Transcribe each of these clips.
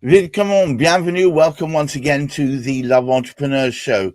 Come on, bienvenue. Welcome once again to the Love Entrepreneurs Show.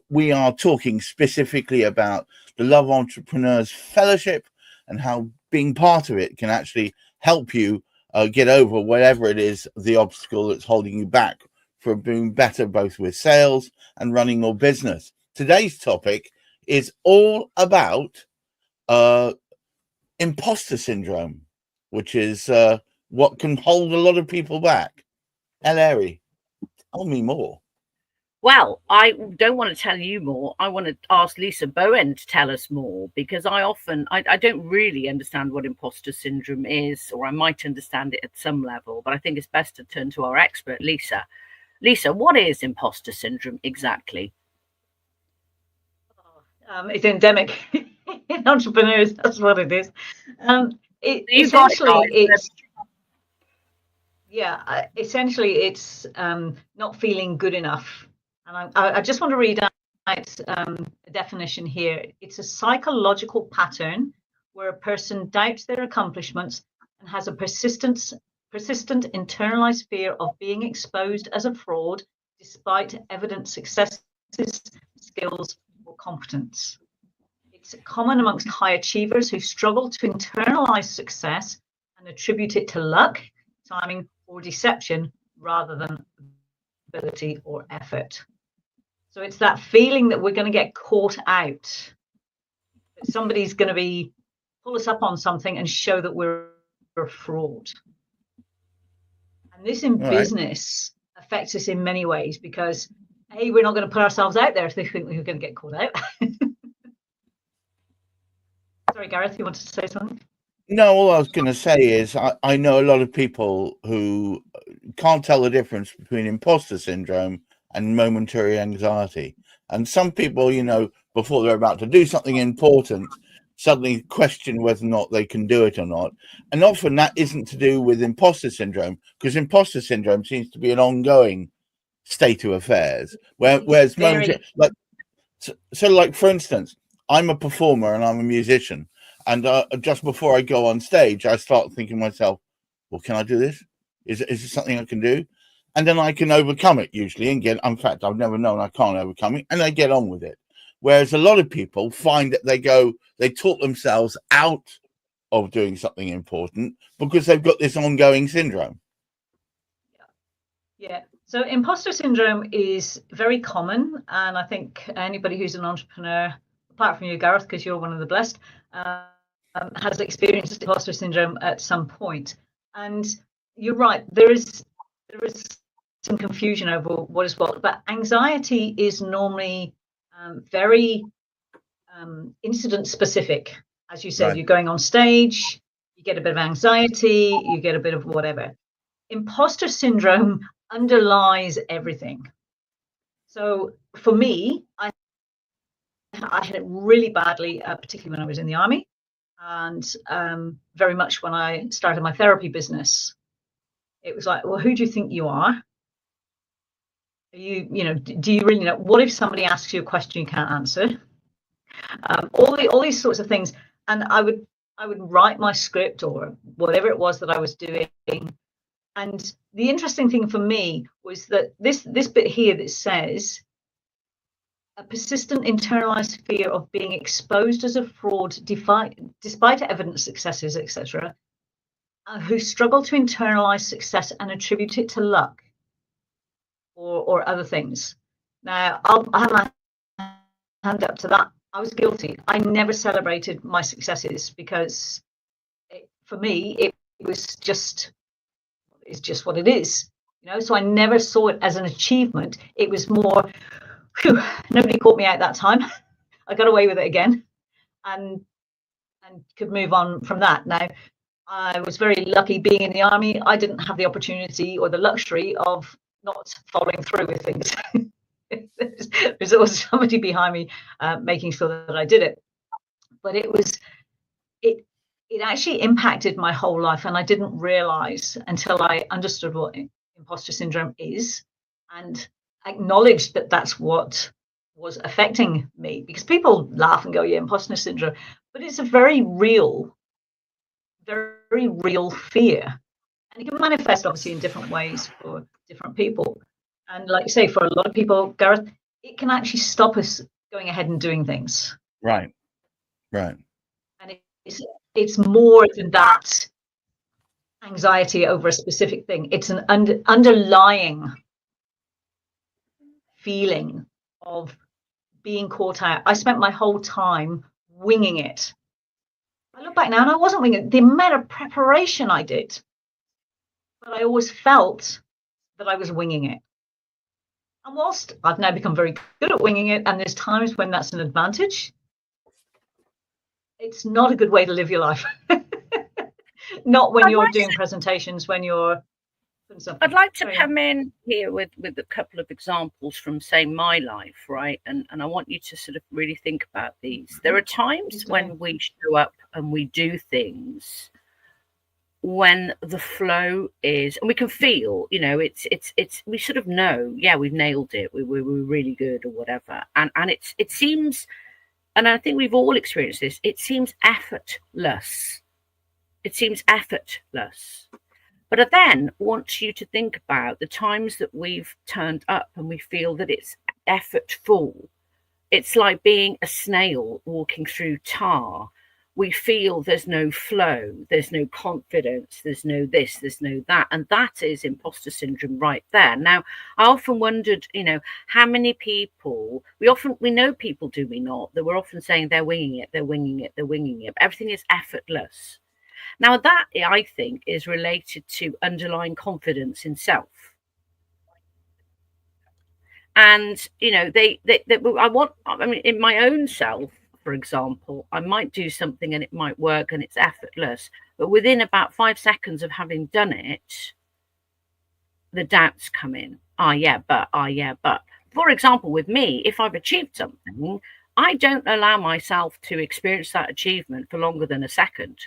We are talking specifically about the Love Entrepreneurs Fellowship and how being part of it can actually help you get over whatever it is, the obstacle that's holding you back from being better both with sales and running your business. Today's topic is all about uh, imposter syndrome, which is what can hold a lot of people back. Eleri, tell me more. Well, I don't want to tell you more. I want to ask Lisa Bowen to tell us more because I don't really understand what imposter syndrome is, or I might understand it at some level, but I think it's best to turn to our expert, Lisa. Lisa, what is imposter syndrome exactly? It's endemic in entrepreneurs. That's what it is. You got it, guys. Essentially it's not feeling good enough. And I just want to read out a definition here. It's a psychological pattern where a person doubts their accomplishments and has a persistent internalized fear of being exposed as a fraud despite evident successes, skills, or competence. It's common amongst high achievers who struggle to internalize success and attribute it to luck, timing, or deception rather than ability or effort. So it's that feeling that we're going to get caught out, that somebody's going to pull us up on something and show that we're a fraud. And this in business affects us in many ways because A, we're not going to put ourselves out there if they think we're going to get caught out. Sorry, Gareth, you wanted to say something? No, all I was going to say is I know a lot of people who can't tell the difference between imposter syndrome and momentary anxiety. And some people, before they're about to do something important, suddenly question whether or not they can do it or not. And often that isn't to do with imposter syndrome, because imposter syndrome seems to be an ongoing state of affairs. Whereas like for instance, I'm a performer and I'm a musician. And just before I go on stage, I start thinking to myself, well, can I do this? Is it something I can do? And then I can overcome it usually and in fact, I've never known I can't overcome it, and I get on with it. Whereas a lot of people find that they talk themselves out of doing something important because they've got this ongoing syndrome. Yeah. So imposter syndrome is very common. And I think anybody who's an entrepreneur, apart from you, Gareth, because you're one of the blessed, has experienced imposter syndrome at some point. And you're right, there is some confusion over what is what, but anxiety is normally very incident specific. As you said, right. You're going on stage, you get a bit of anxiety, you get a bit of whatever. Imposter syndrome underlies everything. So for me, I had it really badly, particularly when I was in the army, and very much when I started my therapy business. It was like, well, who do you think you are? Do you really know? What if somebody asks you a question you can't answer? All these sorts of things. And I would write my script or whatever it was that I was doing. And the interesting thing for me was that this bit here that says a persistent internalized fear of being exposed as a fraud despite evident successes, etc., who struggle to internalize success and attribute it to luck or other things. Now, I have my hand up to that. I was guilty. I never celebrated my successes because for me, it's just what it is, so I never saw it as an achievement. It was more, whew, nobody caught me out that time. I got away with it again and could move on from that. Now, I was very lucky being in the army. I didn't have the opportunity or the luxury of not following through with things. There's always somebody behind me making sure that I did it. But it actually impacted my whole life, and I didn't realize until I understood what imposter syndrome is and acknowledged that that's what was affecting me. Because people laugh and go, yeah, imposter syndrome, but it's a very real fear. And it can manifest obviously in different ways for different people. And like you say, for a lot of people, Gareth, it can actually stop us going ahead and doing things. Right. And it's more than that anxiety over a specific thing. It's an underlying feeling of being caught out. I spent my whole time winging it. I look back now and I wasn't winging it. The amount of preparation I did, but I always felt that I was winging it. And whilst I've now become very good at winging it, and there's times when that's an advantage, it's not a good way to live your life. Not when you're doing presentations, when you're doing something. I'd like to come in here with a couple of examples from, say, my life, right? And I want you to sort of really think about these. There are times when we show up and we do things when the flow is, and we can feel, you know, it's we sort of know, yeah, we've nailed it, we were really good or whatever, and it seems, and I think we've all experienced this, it seems effortless. But I then want you to think about the times that we've turned up and we feel that it's effortful. It's like being a snail walking through tar. We feel there's no flow, there's no confidence, there's no this, there's no that. And that is imposter syndrome right there. Now, I often wondered, you know, how many people, we know people, do we not, that we're often saying they're winging it, but everything is effortless. Now, that, I think, is related to underlying confidence in self. And, you know, in my own self, for example, I might do something and it might work and it's effortless. But within about 5 seconds of having done it, the doubts come in. But. For example, with me, if I've achieved something, I don't allow myself to experience that achievement for longer than a second.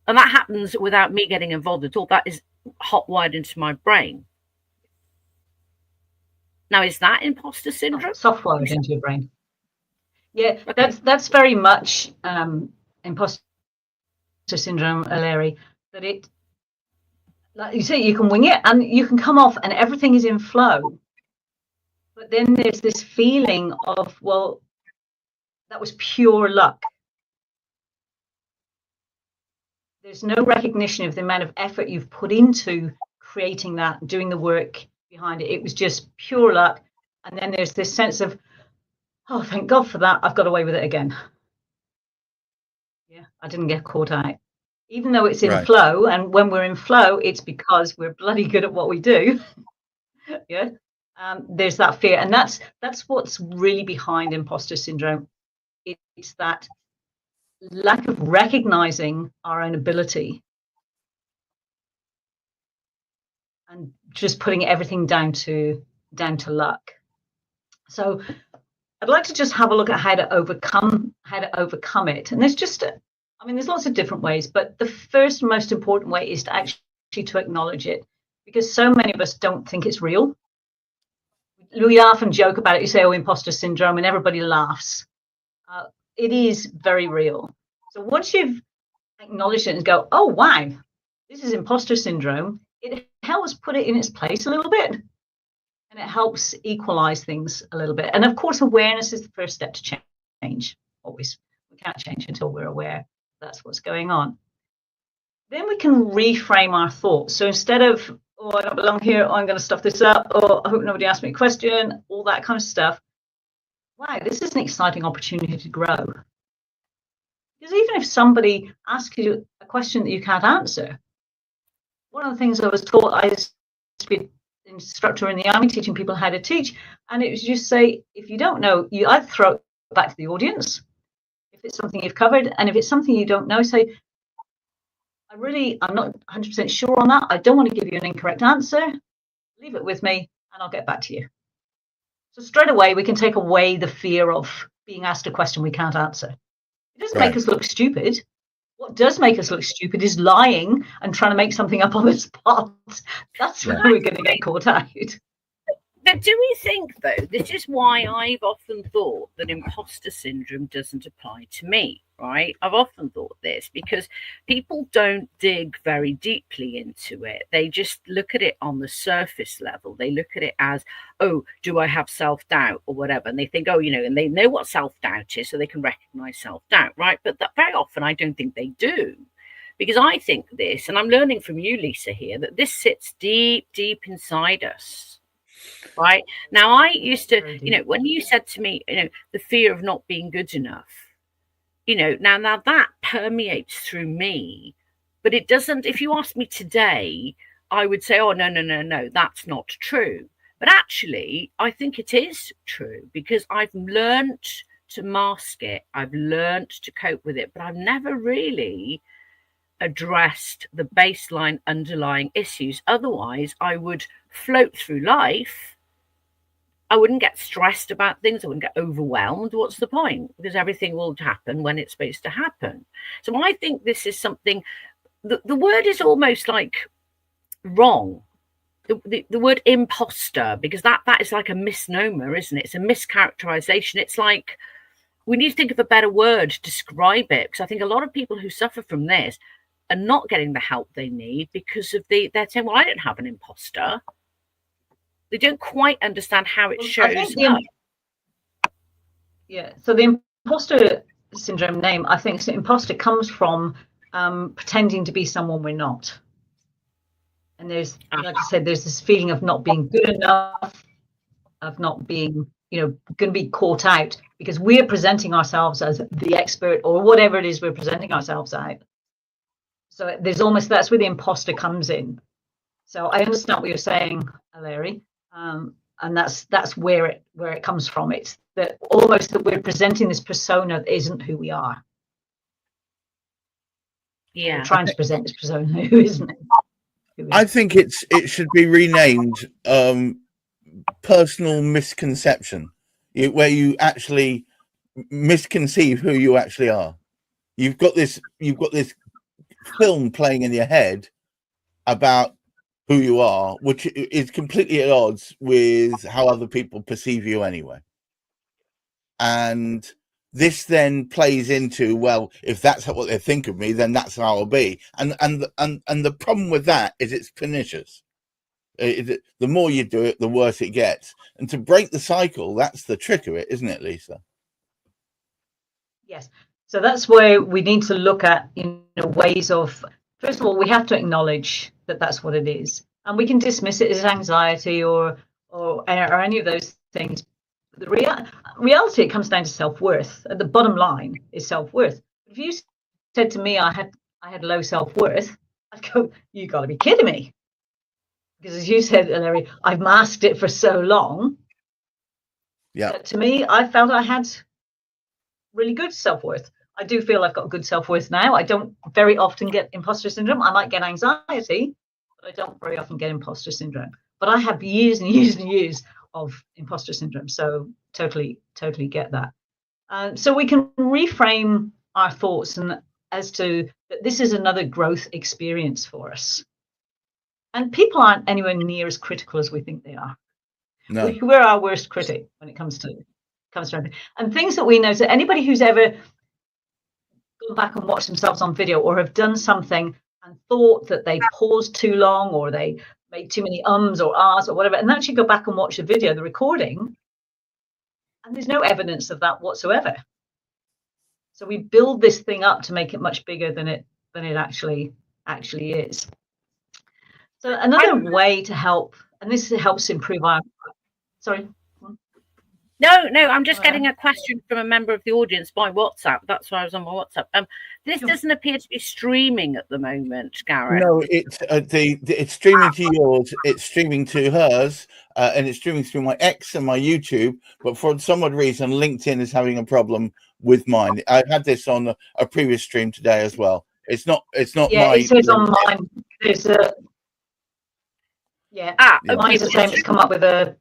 And that happens without me getting involved at all. That is hot-wired into my brain. Now, is that imposter syndrome? Soft-wired into your brain. Yeah, okay. That's very much imposter syndrome, Eleri. That it, like you say, you can wing it and you can come off and everything is in flow. But then there's this feeling of, well, that was pure luck. There's no recognition of the amount of effort you've put into creating that, doing the work behind it. It was just pure luck. And then there's this sense of, oh, thank God for that. I've got away with it again. Yeah, I didn't get caught out. Even though it's in flow, and when we're in flow, it's because we're bloody good at what we do. Yeah, there's that fear. And that's what's really behind imposter syndrome. It's that lack of recognizing our own ability and just putting everything down to luck. So I'd like to just have a look at how to overcome it. And there's lots of different ways, but the first most important way is to actually to acknowledge it, because so many of us don't think it's real. We laugh and joke about it. You say, oh, imposter syndrome, and everybody laughs. It is very real. So once you've acknowledged it and go, oh, wow, this is imposter syndrome, it helps put it in its place a little bit. And it helps equalize things a little bit. And of course, awareness is the first step to change. Always. We can't change until we're aware that's what's going on. Then we can reframe our thoughts. So instead of, oh, I don't belong here, oh, I'm going to stuff this up, or I hope nobody asks me a question, all that kind of stuff. Wow, this is an exciting opportunity to grow. Because even if somebody asks you a question that you can't answer, one of the things I was taught, I used to be an instructor in the army teaching people how to teach, and it was just say, if you don't know, you either throw it back to the audience, if it's something you've covered, and if it's something you don't know, say, I'm not 100% sure on that. I don't want to give you an incorrect answer. Leave it with me, and I'll get back to you. So straight away, we can take away the fear of being asked a question we can't answer. It doesn't make us look stupid. What does make us look stupid is lying and trying to make something up on the spot. That's where we're going to get caught out. But do we think, though, this is why I've often thought that imposter syndrome doesn't apply to me, right? I've often thought this because people don't dig very deeply into it. They just look at it on the surface level. They look at it as, oh, do I have self-doubt or whatever? And they think, oh, and they know what self-doubt is, so they can recognize self-doubt, right? But very often I don't think they do. Because I think this, and I'm learning from you, Lisa, here, that this sits deep, deep inside us. Right now, I used to, when you said to me, the fear of not being good enough, now that permeates through me, but it doesn't. If you ask me today, I would say, oh, no, that's not true. But actually, I think it is true because I've learned to mask it. I've learned to cope with it, but I've never really addressed the baseline underlying issues. Otherwise, I would float through life. I wouldn't get stressed about things. I wouldn't get overwhelmed. What's the point? Because everything will happen when it's supposed to happen. So I think this is something, the word is almost like wrong. The word imposter, because that is like a misnomer, isn't it? It's a mischaracterization. It's like, we need to think of a better word to describe it. Because I think a lot of people who suffer from this are not getting the help they need because of they're saying, well, I don't have an imposter. They don't quite understand how it shows up. Yeah, so the imposter syndrome name, I think imposter comes from pretending to be someone we're not. And there's, like I said, there's this feeling of not being good enough, of not being, going to be caught out because we're presenting ourselves as the expert or whatever it is we're presenting ourselves out. So there's almost, that's where the imposter comes in. So I understand what you're saying, Eleri. And that's where it comes from. It's that almost that we're presenting this persona that isn't who we are. Yeah, we're trying to present this persona who isn't. I think it should be renamed personal misconception, where you actually misconceive who you actually are. You've got this film playing in your head about who you are, which is completely at odds with how other people perceive you anyway. And this then plays into, well, if that's what they think of me, then that's how I'll be. And the problem with that is it's pernicious. The more you do it, the worse it gets. And to break the cycle, that's the trick of it, isn't it, Lisa? Yes. So that's where we need to look at, ways of, first of all, we have to acknowledge that that's what it is. And we can dismiss it as anxiety or any of those things. The reality, it comes down to self-worth. At the bottom line is self-worth. If you said to me I had low self-worth, I'd go, you got to be kidding me. Because as you said, Eleri, I've masked it for so long. Yeah. To me, I felt I had really good self-worth. I do feel I've got good self-worth now. I don't very often get imposter syndrome. I might get anxiety, but I don't very often get imposter syndrome. But I have years and years and years of imposter syndrome. So totally get that. So we can reframe our thoughts and as to that this is another growth experience for us. And people aren't anywhere near as critical as we think they are. No. We're our worst critic when it comes to everything. And things that we know, so anybody who's ever gone back and watched themselves on video or have done something and thought that they paused too long or they made too many ums or ahs or whatever, and actually go back and watch the video, the recording, and there's no evidence of that whatsoever. So we build this thing up to make it much bigger than it actually is. So another way to help, and this helps improve our, sorry. No, I'm just getting a question from a member of the audience by WhatsApp. That's why I was on my WhatsApp. This doesn't appear to be streaming at the moment, Gareth. No, it's streaming to yours, it's streaming to hers, and it's streaming through my X and my YouTube. But for some odd reason, LinkedIn is having a problem with mine. I had this on a previous stream today as well. It's not. Yeah, my. It says on mine. There's a. Yeah. Okay. Mine's the same. It's come up with a.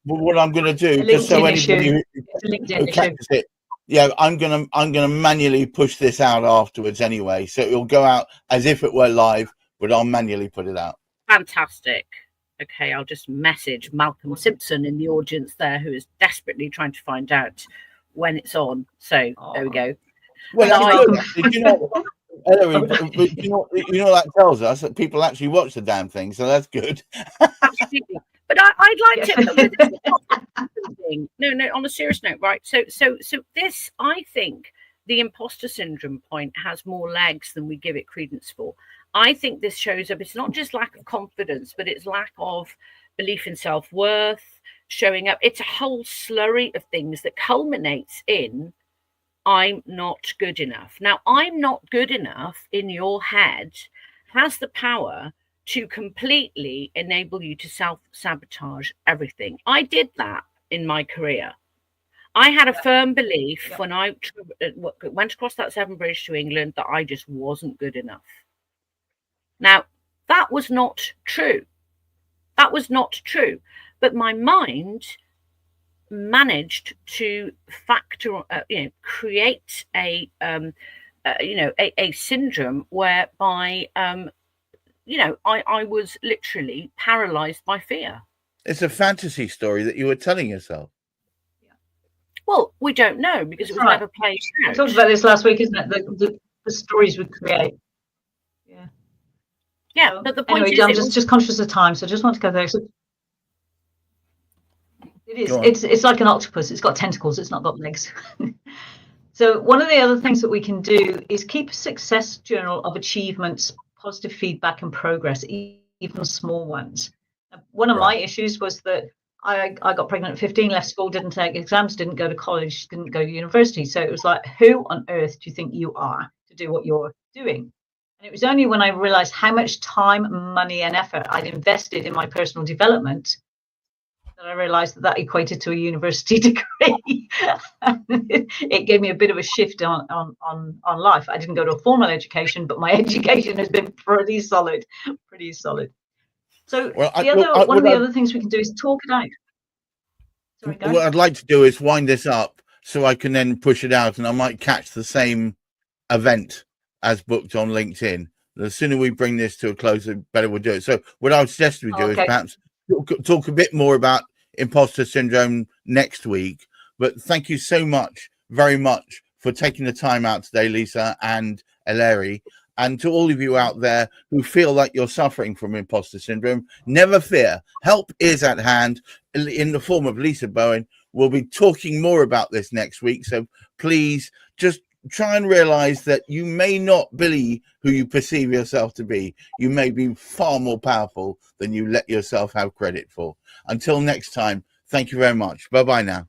What I'm going to do, just so anybody who catches it, yeah, I'm gonna manually push this out afterwards anyway, so it'll go out as if it were live, but I'll manually put it out. Fantastic. okay, I'll just message Malcolm Simpson in the audience there, who is desperately trying to find out when it's on. So there we go. Well, Thank that's good. You know, Eleri, you know that tells us that people actually watch the damn thing, so that's good. Absolutely. But I'd like to. No. On a serious note, right? So this, I think, the imposter syndrome point has more legs than we give it credence for. I think this shows up. It's not just lack of confidence, but it's lack of belief in self-worth, showing up. It's a whole slurry of things that culminates in I'm not good enough. Now, I'm not good enough in your head has the power to completely enable you to self-sabotage everything. I did that in my career. I had a firm belief when I went across that Severn Bridge to England that I just wasn't good enough. Now, that was not true. That was not true. But my mind managed to create a syndrome whereby, I was literally paralyzed by fear. It's a fantasy story that you were telling yourself. Well, we don't know because it was never played out. We talked about this last week, isn't it? The stories we create. Yeah, but the point anyway, is, I'm just conscious of time, so I just want to go there. So it is. It's like an octopus. It's got tentacles. It's not got legs. So one of the other things that we can do is keep a success journal of achievements, positive feedback, and progress, even small ones. One of my issues was that I got pregnant at 15, left school, didn't take exams, didn't go to college, didn't go to university. So it was like, who on earth do you think you are to do what you're doing? And it was only when I realized how much time, money, and effort I'd invested in my personal development that I realized that equated to a university degree. It gave me a bit of a shift on life. I didn't go to a formal education, but my education has been pretty solid. So one of the other things we can do is talk it out. Sorry, what I'd like to do is wind this up so I can then push it out, and I might catch the same event as booked on LinkedIn. The sooner we bring this to a close, the better we'll do it. So what I would suggest we do is perhaps talk a bit more about imposter syndrome next week. But thank you so much, very much, for taking the time out today, Lisa and Eleri. And to all of you out there who feel like you're suffering from imposter syndrome, never fear. Help is at hand in the form of Lisa Bowen. We'll be talking more about this next week. So please just try and realize that you may not be who you perceive yourself to be. You may be far more powerful than you let yourself have credit for. Until next time, thank you very much. Bye-bye now.